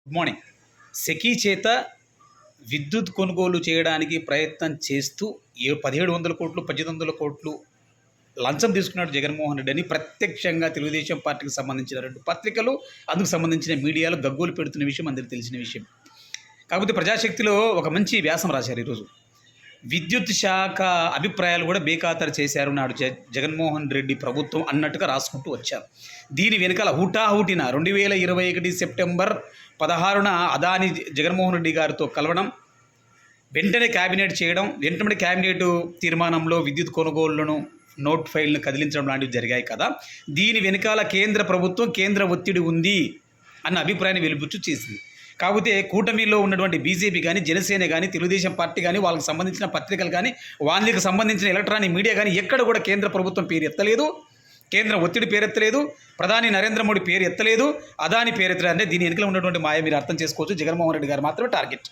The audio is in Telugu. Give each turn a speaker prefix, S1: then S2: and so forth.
S1: Good morning. సెకీ చేత విద్యుత్ కొనుగోలు చేయడానికి ప్రయత్నం చేస్తూ 1700 కోట్లు, 1800 కోట్లు లంచం తీసుకున్నాడు జగన్మోహన్ రెడ్డి అని ప్రత్యక్షంగా తెలుగుదేశం పార్టీకి సంబంధించిన 2 పత్రికలు, అందుకు సంబంధించిన మీడియాలు గగ్గోలు పెడుతున్న విషయం అందరికీ తెలిసిన విషయం. కాకపోతే ప్రజాశక్తిలో ఒక మంచి వ్యాసం రాశారు ఈరోజు. విద్యుత్ శాఖ అభిప్రాయాలు కూడా బేఖాతరు చేశారు నాడు జగన్మోహన్ రెడ్డి ప్రభుత్వం అన్నట్టుగా రాసుకుంటూ వచ్చారు. దీని వెనకాల హుటాహుటిన 2021 సెప్టెంబర్ 16న అదాని జగన్మోహన్ రెడ్డి గారితో కలవడం, వెంటనే క్యాబినెట్ చేయడం, వెంటనే క్యాబినెట్ తీర్మానంలో విద్యుత్ కొనుగోళ్లను నోట్ ఫైల్ను కదిలించడం లాంటివి జరిగాయి కదా. దీని వెనకాల కేంద్ర ప్రభుత్వం కేంద్ర ఒత్తిడి ఉంది అన్న అభిప్రాయాన్ని వెలుబుచ్చు చేసింది. కాకపోతే కూటమిలో ఉన్నటువంటి బీజేపీ కానీ, జనసేన కానీ, తెలుగుదేశం పార్టీ కానీ, వాళ్ళకి సంబంధించిన పత్రికలు కానీ, వాళ్ళకి సంబంధించిన ఎలక్ట్రానిక్ మీడియా కానీ ఎక్కడ కూడా కేంద్ర ప్రభుత్వం పేరు ఎత్తలేదు, కేంద్ర ఒత్తిడి పేరు ఎత్తలేదు, ప్రధాని నరేంద్ర మోడీ పేరు ఎత్తలేదు, అదాని పేరు ఎత్తలేదు. అంటే దీని వెనుకలో ఉన్నటువంటి మాయ మీరు అర్థం చేసుకోవచ్చు. జగన్మోహన్ రెడ్డి గారు మాత్రమే టార్గెట్.